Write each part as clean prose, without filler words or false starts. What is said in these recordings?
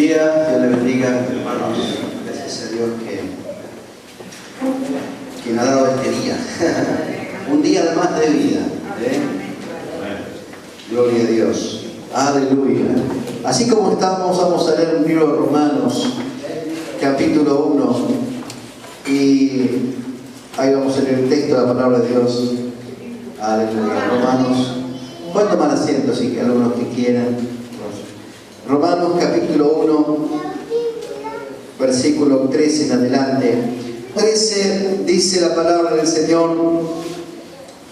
día, Dios le bendiga, hermanos. Gracias a Dios que nos ha dado este día. Un día más de vida. Gloria a Dios. Aleluya. Así como estamos, vamos a leer un libro de Romanos, capítulo 1. Y ahí vamos a leer el texto de la palabra de Dios. Aleluya. Romanos. Pueden tomar asiento, así que algunos que quieran. Romanos capítulo 1, versículo 13 en adelante. 13 dice la palabra del Señor: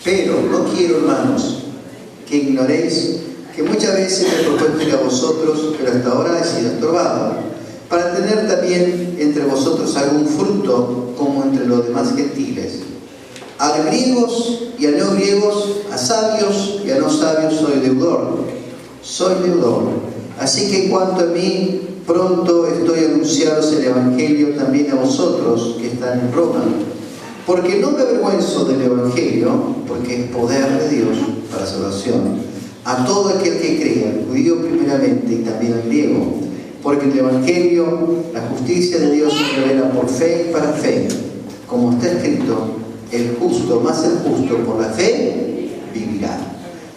pero no quiero, hermanos, que ignoréis que muchas veces me he propuesto ir a vosotros, pero hasta ahora he sido estorbado, para tener también entre vosotros algún fruto como entre los demás gentiles. A griegos y a no griegos, a sabios y a no sabios soy deudor. Soy deudor. Así que en cuanto a mí, pronto estoy anunciados el Evangelio también a vosotros que están en Roma. Porque no me avergüenzo del Evangelio, porque es poder de Dios para salvación a todo aquel que crea, al judío primeramente y también al griego. Porque en el Evangelio la justicia de Dios se revela por fe y para fe. Como está escrito, el justo, más el justo, por la fe, vivirá.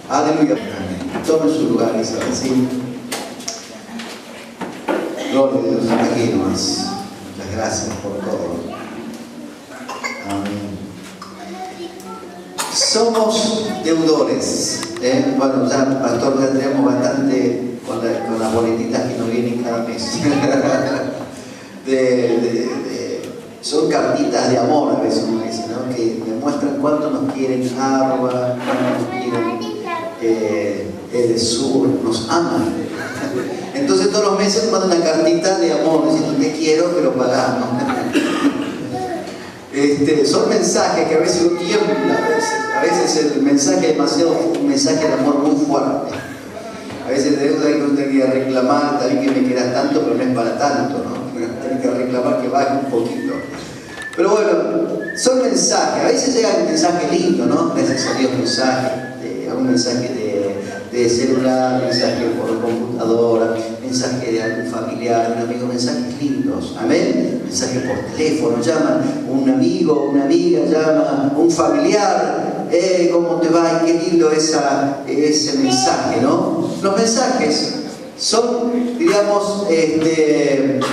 Aleluya. Tomen sus lugares así. Gloria a Dios, aquí nomás. Muchas gracias por todo. Amén. Somos deudores. Bueno, ya, pastor, ya tenemos bastante con las boletitas que nos vienen cada mes. Son cartitas de amor, a veces uno dice, ¿no? Que demuestran cuánto nos quieren Arba, cuánto nos quieren Edesur, nos aman. Entonces todos los meses mandan una cartita de amor diciendo te quiero, pero pagamos. Son mensajes que a veces uno tiembla, a veces el mensaje es demasiado, un mensaje de amor muy fuerte. A veces deuda que uno tiene que reclamar, también que me quieras tanto, pero no es para tanto, ¿no? Tiene que reclamar que baje un poquito. Pero bueno, son mensajes, a veces llega un mensaje lindo, ¿no? Gracias a Dios, algún mensaje de celular, mensaje por computadora, mensaje de algún familiar, de un amigo, mensajes lindos, amén, mensaje por teléfono, llaman un amigo, una amiga, llama un familiar, ¿cómo te va? Y qué lindo ese mensaje, ¿no? Los mensajes son, digamos,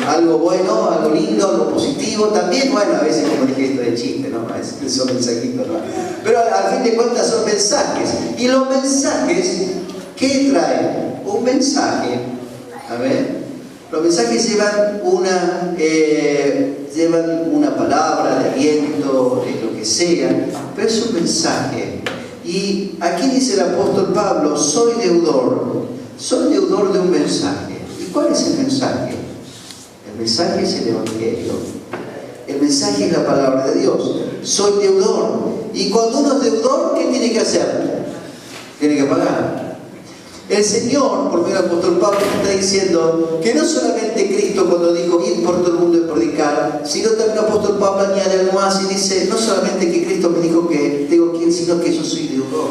algo bueno, algo lindo, algo positivo, también, bueno, a veces como dije esto de chiste, ¿no? A veces son mensajitos, ¿no? Pero al fin de cuentas son mensajes. Y los mensajes, ¿qué traen? Un mensaje, a ver, los mensajes llevan una palabra de aliento, de lo que sea, pero es un mensaje. Y aquí dice el apóstol Pablo: soy deudor de un mensaje. ¿Y cuál es el mensaje? El mensaje es el Evangelio. El mensaje es la palabra de Dios. Soy deudor. Y cuando uno es deudor, ¿qué tiene que hacer? Tiene que pagar. El Señor, por medio del apóstol Pablo, está diciendo que no solamente Cristo, cuando dijo ir por todo el mundo y predicar, sino también el apóstol Pablo añade algo más y dice: no solamente que Cristo me dijo que tengo que ir, sino que yo soy deudor.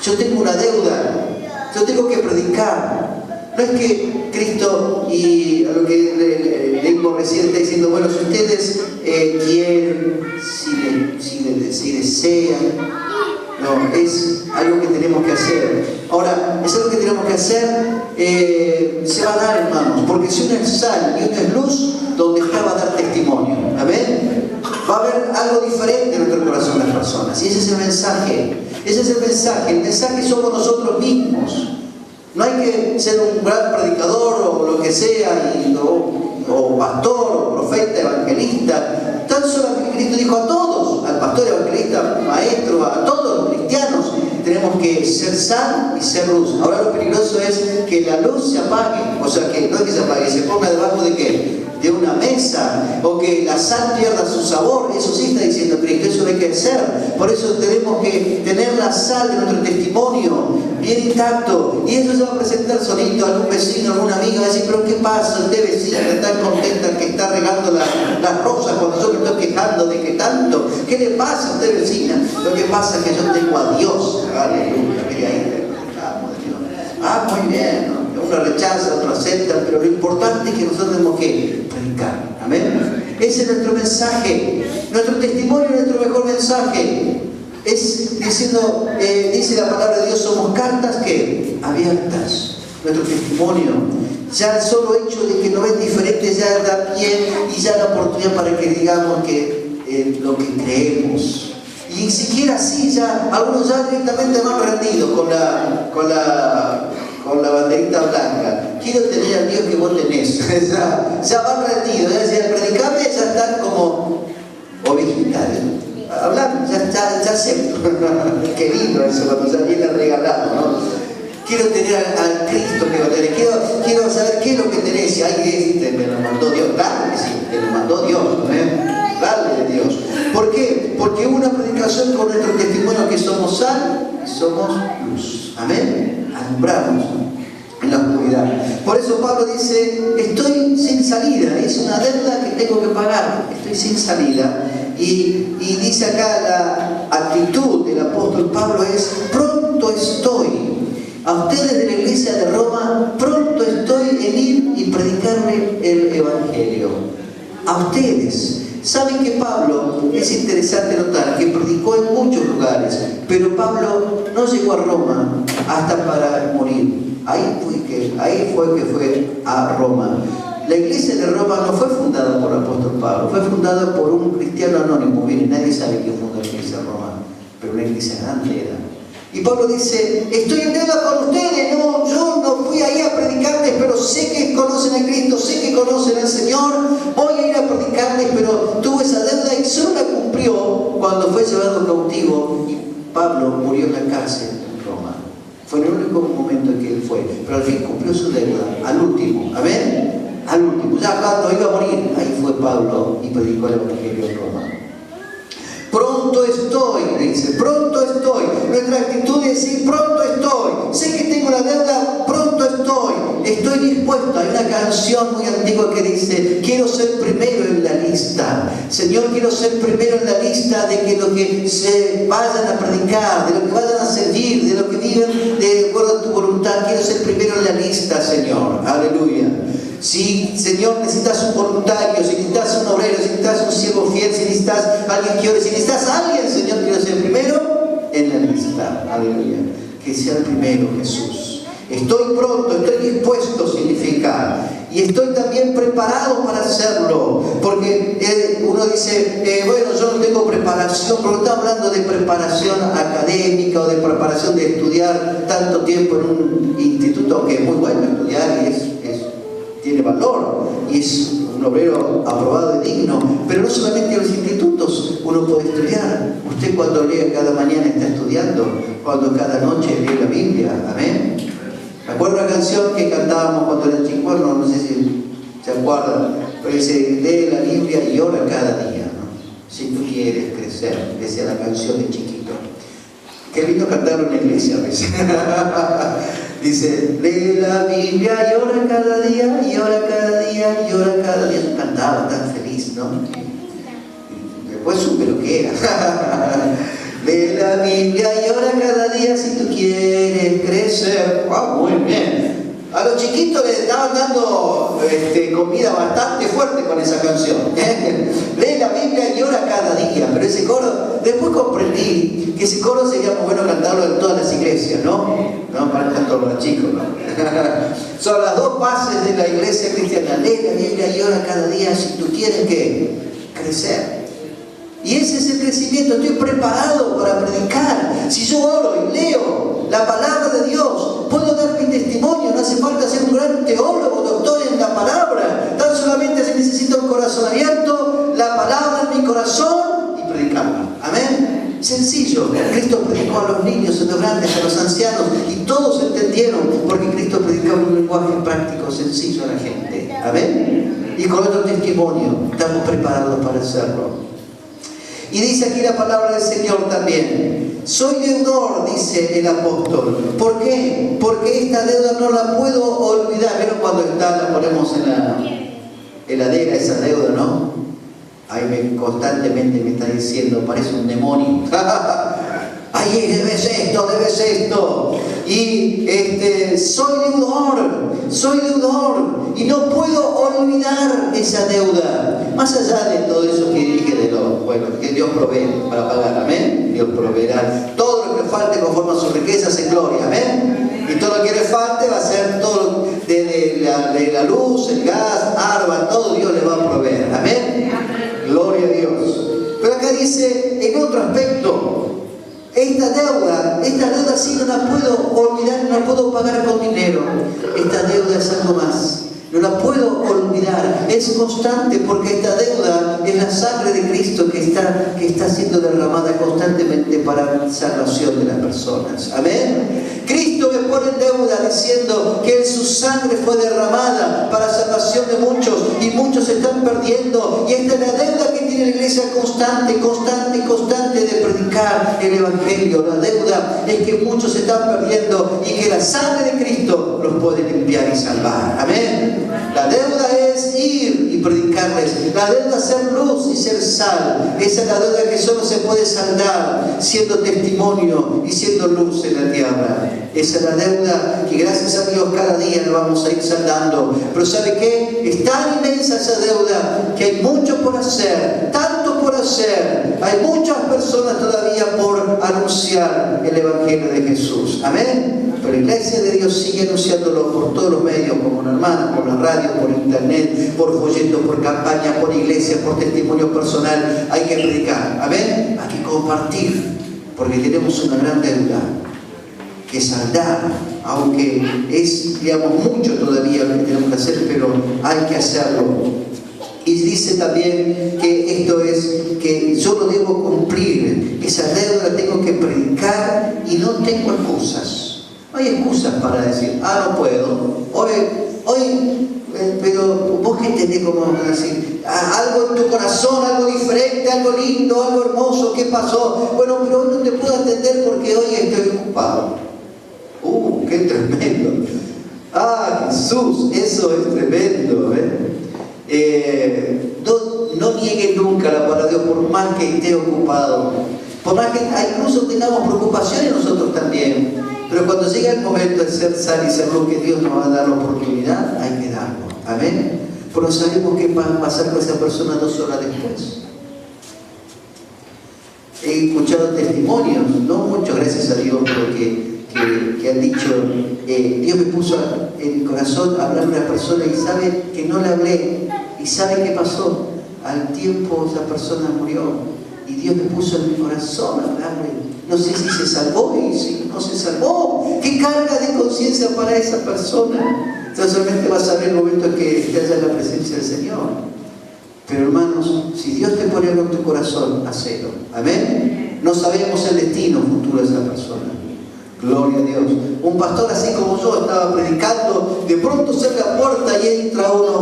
Yo tengo una deuda. Yo tengo que predicar. No es que Cristo, y a lo que leímos recién, está diciendo: bueno, si ustedes quieren, si desean. No, es algo que tenemos que hacer. Ahora, es algo que tenemos que hacer, se va a dar, hermanos, porque si uno es sal y uno es luz, donde está va a dar testimonio. ¿Amén? Va a haber algo diferente en nuestro corazón de las personas. Y ese es el mensaje. Ese es el mensaje. El mensaje somos nosotros mismos. No hay que ser un gran predicador o lo que sea, o pastor, o profeta, evangelista. Tan solamente Cristo dijo a todos, al pastor, evangelista, maestro, a todos los cristianos, tenemos que ser sal y ser luz. Ahora lo peligroso es que la luz se apague, o sea, que no es que se apague, se ponga debajo de ¿qué? De una mesa, o que la sal pierda su sabor. Eso sí está diciendo Cristo, eso hay que hacer. Por eso tenemos que tener la sal de nuestro testimonio bien intacto, y eso se va a presentar solito. Algún vecino, algún amigo va a decir: pero ¿qué pasa? Usted vecina que está contenta, que está regando las rosas cuando yo me estoy quejando de que tanto. ¿Qué le pasa a usted, vecina? Lo que pasa es que yo tengo a Dios. Aleluya, mire ahí, Dios. Ah, muy bien, ¿no? otros rechazan, otros aceptan, pero lo importante es que nosotros tenemos que predicar. Amén. Ese es nuestro mensaje, nuestro testimonio, nuestro mejor mensaje. Es diciendo, dice la palabra de Dios, somos cartas que abiertas. Nuestro testimonio, ya el solo hecho de que nos ven diferentes ya da pie y ya la oportunidad para que digamos que lo que creemos. Y ni siquiera así, ya algunos ya directamente van rendidos con la banderita blanca. Quiero tener al Dios que vos tenés. ya van rendidos, ya al predicarme ya están como ovejitas. Hablar, ya acepto. Qué lindo eso cuando ya viene regalado, ¿no? Quiero tener al Cristo que va a tener. Quiero saber qué es lo que tenés. Si hay me lo mandó Dios. Claro que sí, te lo mandó Dios. Dale de Dios. ¿Por qué? Porque una predicación con nuestro testimonio que somos sal y somos luz. Amén. Alumbramos en la oscuridad. Por eso Pablo dice, estoy sin salida. Es una deuda que tengo que pagar. Estoy sin salida. Y dice acá la actitud del apóstol Pablo es, pronto estoy. A ustedes de la iglesia de Roma, pronto estoy en ir y predicarle el Evangelio. A ustedes. Saben que Pablo, es interesante notar, que predicó en muchos lugares, pero Pablo no llegó a Roma hasta para morir. Ahí fue que fue a Roma. La iglesia de Roma no fue fundada por el apóstol Pablo, fue fundada por un cristiano anónimo. Miren, nadie sabe quién fundó la iglesia de Roma, pero una iglesia grande era. Y Pablo dice, estoy en deuda con ustedes, no, yo no fui ahí a predicarles, pero sé que conocen a Cristo, sé que conocen al Señor, voy a ir a predicarles, pero tuve esa deuda y solo la cumplió cuando fue llevado cautivo y Pablo murió en la cárcel en Roma. Fue el único momento en que él fue, pero al fin cumplió su deuda, al último, amén, al último, ya cuando iba a morir, ahí fue Pablo y predicó el Evangelio en Roma. Pronto estoy, dice, pronto estoy. Nuestra actitud es decir, pronto estoy. Sé que tengo una deuda, pronto estoy dispuesto. Hay una canción muy antigua que dice, quiero ser primero en la lista. Señor, quiero ser primero en la lista de que lo que se vayan a predicar, de lo que vayan a servir, de lo que viven de acuerdo a tu voluntad. Quiero ser primero en la lista, Señor. Aleluya. Si, Señor, necesitas un voluntario, si necesitas un obrero, si necesitas un siervo fiel, si necesitas alguien que ore, si necesitas a alguien, Señor, quiero ser primero en la lista. Aleluya. Que sea el primero, Jesús. Estoy pronto, estoy dispuesto, significa. Y estoy también preparado para hacerlo. Porque uno dice, bueno, yo no tengo preparación, pero está hablando de preparación académica o de preparación de estudiar tanto tiempo en un instituto, aunque es muy bueno estudiar y tiene valor y es un obrero aprobado y digno, pero no solamente en los institutos uno puede estudiar. Usted cuando lee cada mañana está estudiando, cuando cada noche lee la Biblia, amén. Me acuerdo una canción que cantábamos cuando era chico, no sé si se acuerdan, pero dice, lee la Biblia y ora cada día, ¿no? Si tú quieres crecer, decía la canción de chiquito. Qué lindo cantarlo en la iglesia a veces. Dice, lee la Biblia y ora cada día, y ora cada día, y ora cada día. Yo cantaba tan feliz, ¿no? Y después supe lo que era. Lee la Biblia y ora cada día si tú quieres crecer. ¡Wow! Muy bien. A los chiquitos les estaban dando comida bastante fuerte con esa canción. Lee la Biblia y ora cada día. Pero ese coro, después comprendí que ese coro sería muy bueno cantarlo en todas las iglesias, ¿no? No para todos los chicos, ¿no? Son las dos bases de la iglesia cristiana. Lee la Biblia y ora cada día si tú quieres que crecer. Y ese es el crecimiento. Estoy preparado para predicar. Si yo oro y leo la palabra de Dios, puedo dar mi testimonio. No hace falta ser un gran teólogo, doctor en la palabra. Tan solamente se necesita un corazón abierto, la palabra en mi corazón y predicarla. Amén. Sencillo. Cristo predicó a los niños, a los grandes, a los ancianos, y todos entendieron porque Cristo predicaba un lenguaje práctico, sencillo a la gente. Amén. Y con otro testimonio estamos preparados para hacerlo. Y dice aquí la palabra del Señor también. Soy deudor, dice el apóstol. ¿Por qué? Porque esta deuda no la puedo olvidar. ¿Vieron cuando la ponemos en la heladera, esa deuda, no? Ahí constantemente me está diciendo, parece un demonio. Ay, debes esto. Y soy deudor. Y no puedo olvidar esa deuda. Más allá de todo eso que dije que Dios provee para pagar, amén. Dios proveerá todo lo que falte conforme a sus riquezas en gloria, amén. Y todo lo que le falte va a ser todo de la luz, el gas, agua, todo Dios le va a proveer, amén. Gloria a Dios. Pero acá dice, en otro aspecto, esta deuda sí no la puedo olvidar, no la puedo pagar con dinero. Esta deuda es algo más. No la puedo olvidar, es constante, porque esta deuda es la sangre de Cristo que está siendo derramada constantemente para la salvación de las personas. Amén. Cristo me pone en deuda diciendo que su sangre fue derramada para la salvación de muchos, y muchos se están perdiendo. Y esta es la deuda que tiene la iglesia constante de predicar el Evangelio. La deuda es que muchos se están perdiendo y que la sangre de Cristo los puede limpiar y salvar. Amén. La deuda es ir y predicarles. La deuda es ser luz y ser sal. Esa es la deuda que solo se puede saldar siendo testimonio y siendo luz en la tierra. Esa es la deuda que gracias a Dios cada día la vamos a ir saldando. Pero ¿sabe qué? Es tan inmensa esa deuda que hay mucho por hacer, tanto por hacer. Hay muchas personas todavía por anunciar el Evangelio de Jesús. Amén. Pero la iglesia de Dios sigue anunciándolo por todos los medios, como una hermana, por la radio, por internet, por folletos, por campañas, por iglesias, por testimonio personal. Hay que predicar, amén, hay que compartir, porque tenemos una gran deuda que saldar, aunque es, digamos, mucho todavía lo que tenemos que hacer, pero hay que hacerlo. Y dice también que esto es que yo lo debo cumplir, esa deuda la tengo que predicar y no tengo excusas. No hay excusas para decir, no puedo, hoy, pero vos que tenés como decir, algo en tu corazón, algo diferente, algo lindo, algo hermoso, ¿qué pasó? Bueno, pero hoy no te puedo atender porque hoy estoy ocupado. ¡Qué tremendo! Jesús, eso es tremendo, no nieguen nunca la palabra de Dios, por más que esté ocupado, por más que incluso tengamos preocupaciones nosotros también. Pero cuando llega el momento de ser sal y ser luz, que Dios nos va a dar la oportunidad, hay que darlo. Amén. Pero sabemos qué va a pasar con esa persona 2 horas después. He escuchado testimonios, no muchos, gracias a Dios, pero que han dicho, Dios me puso en mi corazón a hablar a una persona y sabe que no le hablé. ¿Y sabe qué pasó? Al tiempo esa persona murió. Y Dios me puso en mi corazón a hablarle. No sé si se salvó y si no se salvó. ¿Qué carga de conciencia para esa persona? Entonces solamente vas a ver el momento en que estés en la presencia del Señor. Pero hermanos, si Dios te pone algo en tu corazón, hacelo. Amén. No sabemos el destino futuro de esa persona. Gloria a Dios. Un pastor así como yo estaba predicando, de pronto se abre la puerta y entra uno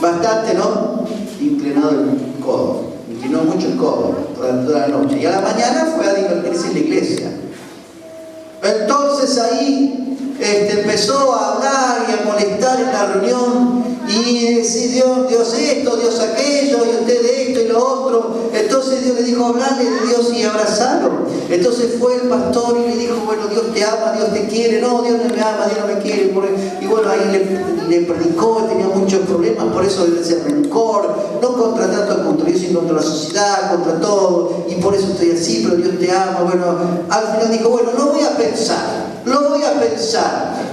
bastante, ¿no? Inclinado el codo. Inclinó mucho el codo toda la noche. Y a la mañana fue a divertirse en la iglesia. Entonces ahí empezó a hablar y a molestar en la reunión y decir Dios esto, Dios aquello, y usted esto y lo otro. Entonces Dios le dijo, hablarle de Dios y abrazarlo. Entonces fue el pastor y le dijo, bueno, Dios te ama, Dios te quiere. No, Dios no me ama, Dios no me quiere. Y bueno, ahí le predicó, tenía muchos problemas, por eso ese rencor, no contra tanto contra Dios, sino contra la sociedad, contra todo, y por eso estoy así, pero Dios te ama. Bueno, al final dijo, bueno, lo voy a pensar.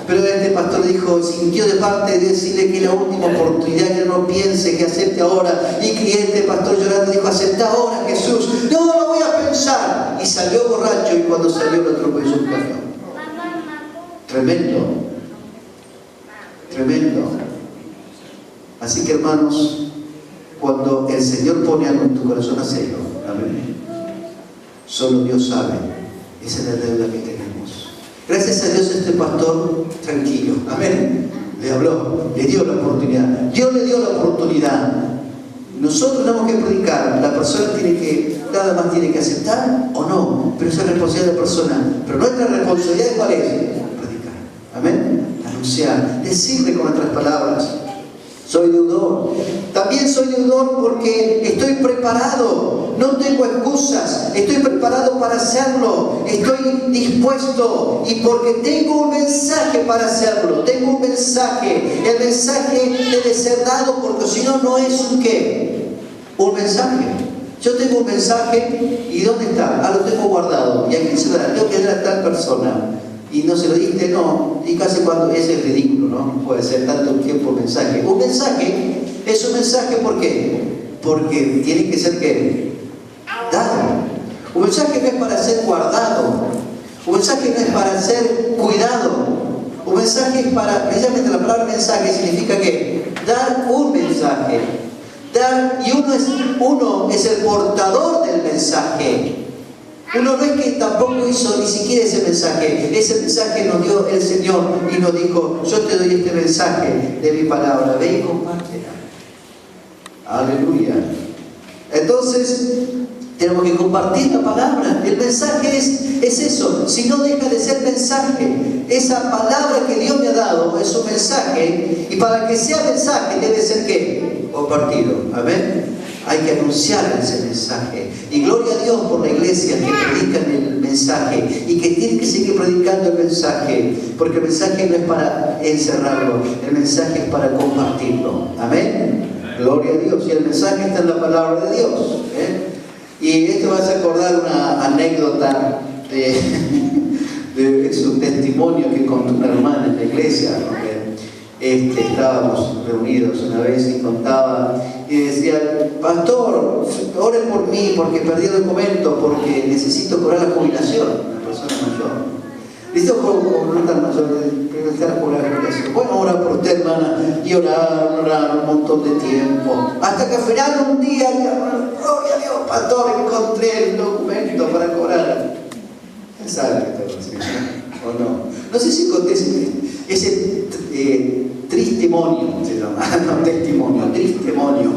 Pero este pastor dijo, sintió de parte de Dios decirle que la última oportunidad, que no piense, que acepte ahora. Y que este pastor llorando dijo, acepta ahora, Jesús. No, lo voy a pensar. Y salió borracho, y cuando salió lo atropelló un camión. Tremendo. Así que hermanos, cuando el Señor pone algo en tu corazón, hacelo. Amén. Solo Dios sabe. Esa es la deuda que tenemos. Gracias a Dios este pastor, tranquilo. Amén. Le habló, le dio la oportunidad. Dios le dio la oportunidad. Nosotros tenemos que predicar. La persona nada más tiene que aceptar o no. Pero esa es responsabilidad de la persona. Pero nuestra responsabilidad, ¿cuál es? Predicar. Amén. Anunciar. Decirle con nuestras palabras. Soy deudor. También soy deudor porque estoy preparado, no tengo excusas, estoy preparado para hacerlo, estoy dispuesto y porque tengo un mensaje para hacerlo, tengo un mensaje. El mensaje debe ser dado porque si no, no es un ¿qué? Un mensaje. Yo tengo un mensaje y ¿dónde está? Ah, lo tengo guardado. ¿Y a quién se lo da? Tengo que dar a tal persona. Y no se lo diste, no. Y casi cuando ese es ridículo, ¿no? No puede ser tanto tiempo mensaje. Un mensaje es un mensaje, ¿por qué? Porque tiene que ser ¿qué? Dado. Un mensaje no es para ser guardado. Un mensaje no es para ser cuidado. Un mensaje es para, precisamente la palabra mensaje significa que dar un mensaje. Dar, y uno es el portador del mensaje. Uno no es que tampoco hizo ni siquiera ese mensaje. Ese mensaje nos dio el Señor y nos dijo: yo te doy este mensaje de mi palabra, ve y compártela. Aleluya. Entonces tenemos que compartir la palabra. El mensaje es eso. Si no deja de ser mensaje, esa palabra que Dios me ha dado es un mensaje, y para que sea mensaje debe ser ¿qué? Compartido. Amén. Hay que anunciar ese mensaje. Y gloria a Dios por la iglesia que predican el mensaje y que tienen que seguir predicando el mensaje, porque el mensaje no es para encerrarlo, el mensaje es para compartirlo. Amén. Gloria a Dios. Y el mensaje está en la palabra de Dios. Y esto va a hacer acordar una anécdota es un testimonio que contó una hermana en la iglesia, ¿no? Estábamos reunidos una vez y contaba y decía: pastor, ore por mí porque perdí el documento, porque necesito cobrar la jubilación. Una persona mayor. Listo, con tan mayor, necesitar cobrar la jubilación. Bueno, orar por usted, hermana, y orar un montón de tiempo. Hasta que al final un día, gloria a Dios, pastor, encontré el documento para cobrar. ¿Quién sabe qué te va a decir? ¿O no? No sé si conté ese tristemonio, se llama, no testimonio, tristemonio.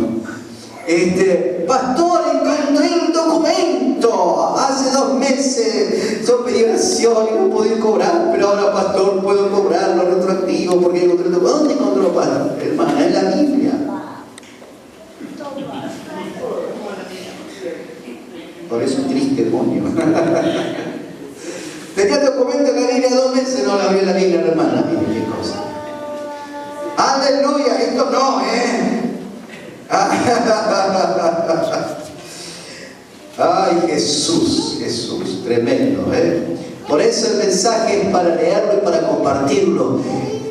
Pastor, encontré un documento hace 2 meses, yo pedí oración y no pude cobrar, pero ahora, pastor, puedo cobrarlo retroactivo porque encontré el documento. ¿Dónde encontró, pastor? Hermana, en la Biblia. Por eso tristemonio. Tenía el documento en la Biblia 2 meses, no la vi en la Biblia, hermana. Mire qué cosa. Aleluya, esto no, Ay, Jesús, tremendo, Por eso el mensaje es para leerlo y para compartirlo.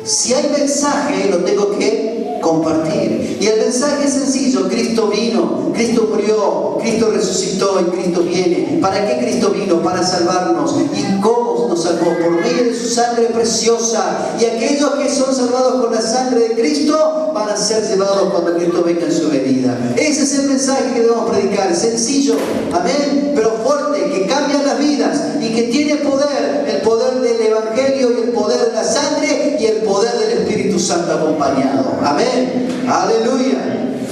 Si hay mensaje, lo tengo que compartir. Y el mensaje es sencillo: Cristo vino, Cristo murió, Cristo resucitó y Cristo viene. ¿Para qué Cristo vino? Para salvarnos. ¿Y cómo nos salvó? Por medio de su sangre preciosa. Y aquellos que son salvados con la sangre de Cristo van a ser llevados cuando Cristo venga en su venida. Ese es el mensaje que debemos predicar. Sencillo, amén, pero fuerte, que cambia las vidas y que tiene poder. El poder del Evangelio y el poder de la sangre y el poder del Espíritu Santo acompañado. Amén. Aleluya.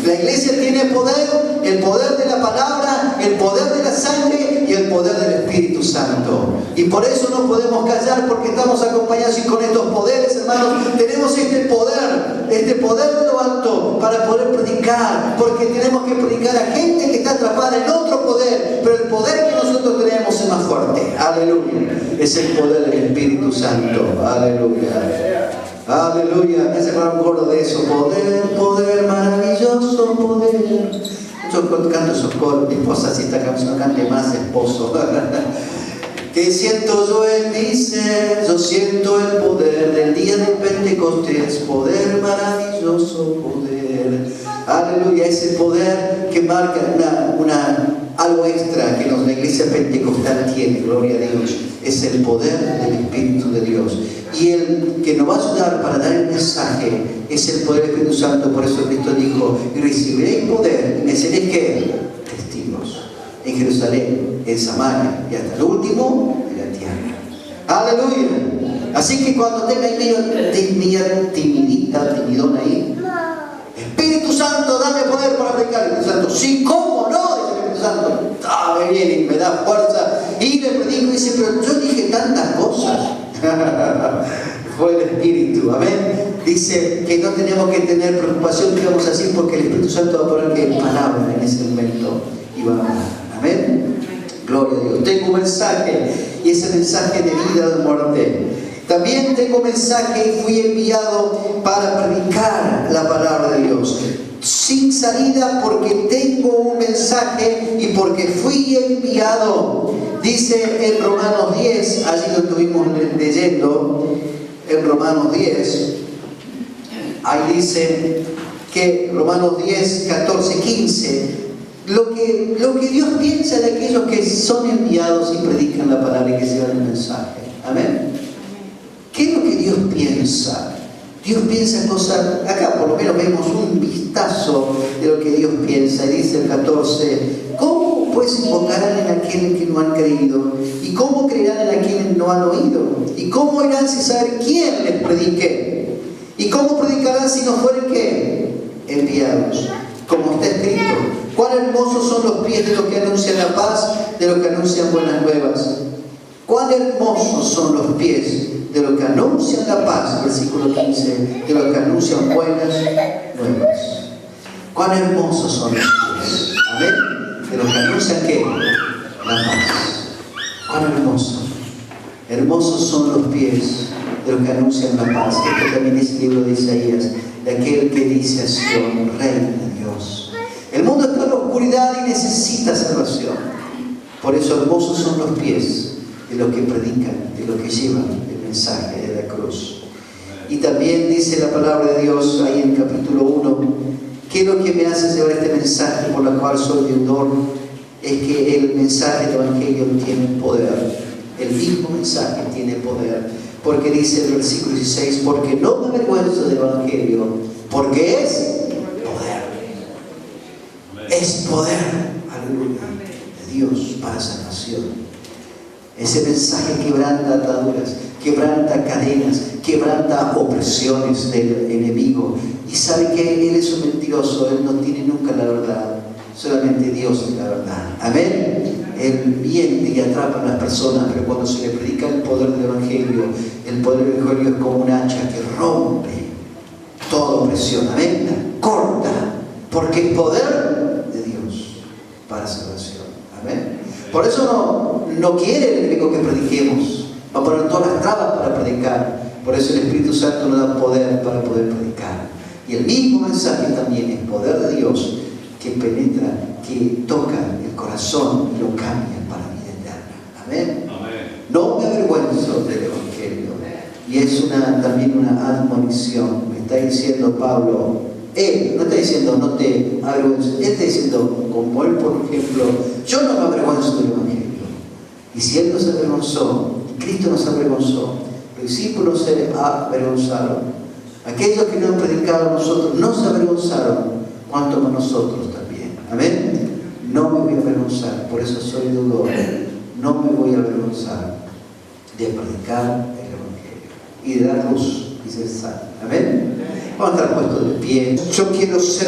La iglesia tiene poder, el poder de la palabra, el poder de la sangre y el poder del Espíritu Santo. Y por eso no podemos callar, porque estamos acompañados y con estos poderes, hermanos, tenemos este poder de lo alto para poder predicar, porque tenemos que predicar a gente que está atrapada en otro poder, pero el poder que nosotros tenemos es más fuerte. Aleluya. Es el poder del Espíritu Santo. Aleluya. Aleluya. Me hace un coro de eso. Poder, maravilloso poder. Yo canto esos coros. Mi esposa, si esta canción cante más, esposo. Que siento yo en mi ser, yo siento el poder del día de Pentecostés. Poder, maravilloso poder. Aleluya. Ese poder que marca algo extra que la iglesia pentecostal tiene, gloria a Dios, es el poder del Espíritu de Dios. Y el que nos va a ayudar para dar el mensaje es el poder del Espíritu Santo. Por eso Cristo dijo: y recibiréis poder, y me seréis ¿qué? Testigos en Jerusalén, en Samaria y hasta el último de la tierra. Aleluya. Así que cuando tengáis media timidón ahí, Espíritu Santo, dame poder para predicar. Espíritu Santo, sí, ¿cómo no? Dice el Espíritu Santo. Me viene y me da fuerza y le predico y dice: pero yo dije tantas cosas. fue el Espíritu, amén. Dice que no tenemos que tener preocupación, que vamos a decir, porque el Espíritu Santo va a poner que palabra en ese momento y va a hablar, amén. Gloria a Dios. Tengo un mensaje, y ese mensaje de vida o de muerte. También tengo un mensaje y fui enviado para predicar la palabra de Dios. Sin salida, porque tengo un mensaje y porque fui enviado. Dice en Romanos 10, allí lo estuvimos leyendo, en Romanos 10, ahí dice que Romanos 10, 14, 15, lo que Dios piensa de aquellos que son enviados y predican la palabra y que llevan el mensaje. Amén. ¿Qué es lo que Dios piensa? Dios piensa cosas, acá por lo menos vemos un vistazo de lo que Dios piensa. Y dice el 14, ¿cómo pues invocarán en aquel que no han creído? ¿Y cómo creerán en aquel no han oído? ¿Y cómo irán sin saber quién les predique? ¿Y cómo predicarán si no fueren qué? Enviados. Como está escrito, cuán hermosos son los pies de los que anuncian la paz, de los que anuncian buenas nuevas. Cuán hermosos son los pies de los que anuncian la paz, versículo 15, de los que anuncian buenas nuevas. Cuán hermosos son los pies, amén, de los que anuncian ¿qué? La paz. Cuán hermosos. Hermosos son los pies de los que anuncian la paz. Esto también es el libro de Isaías, de aquel que dice a Sión, Reina de Dios. El mundo está en la oscuridad y necesita salvación. Por eso hermosos son los pies de los que predican, de los que llevan el mensaje de la cruz. Y también dice la palabra de Dios ahí en capítulo 1, ¿qué es lo que me hace llevar este mensaje por la cual soy deudor? Es que el mensaje del Evangelio tiene poder. El mismo mensaje tiene poder. Porque dice el versículo 16, porque no me avergüenzo del Evangelio, porque es poder. Es poder, aleluya, de Dios para salvación. Ese mensaje quebranta ataduras, quebranta cadenas, quebranta opresiones del enemigo. Y sabe que Él es un mentiroso, Él no tiene nunca la verdad, solamente Dios es la verdad. Amén. Él miente y atrapa a las personas, pero cuando se le predica el poder del Evangelio, el poder del Evangelio es como un hacha que rompe toda opresión. Amén. La corta, porque es poder de Dios para salvación. Amén. Por eso no quiere el enemigo que prediquemos. Va a poner todas las trabas para predicar. Por eso el Espíritu Santo nos da poder para poder predicar. Y el mismo mensaje también es poder de Dios que penetra, que toca el corazón y lo cambia para vida eterna. Amén. Amén. No me avergüenzo del Evangelio. Y es también una admonición. Me está diciendo Pablo, él no está diciendo no te avergüences, él está diciendo, como él por ejemplo, yo no me avergüenzo del Evangelio. Y si él no se avergonzó, Cristo no se avergonzó, los discípulos se avergonzaron, aquellos que no han predicado a nosotros no se avergonzaron, cuanto más nosotros también. Amén. No me voy a avergonzar, por eso soy deudor, no me voy a avergonzar de predicar el Evangelio y de dar luz y ser sal. Amén. Vamos a estar puestos de pie. Yo quiero ser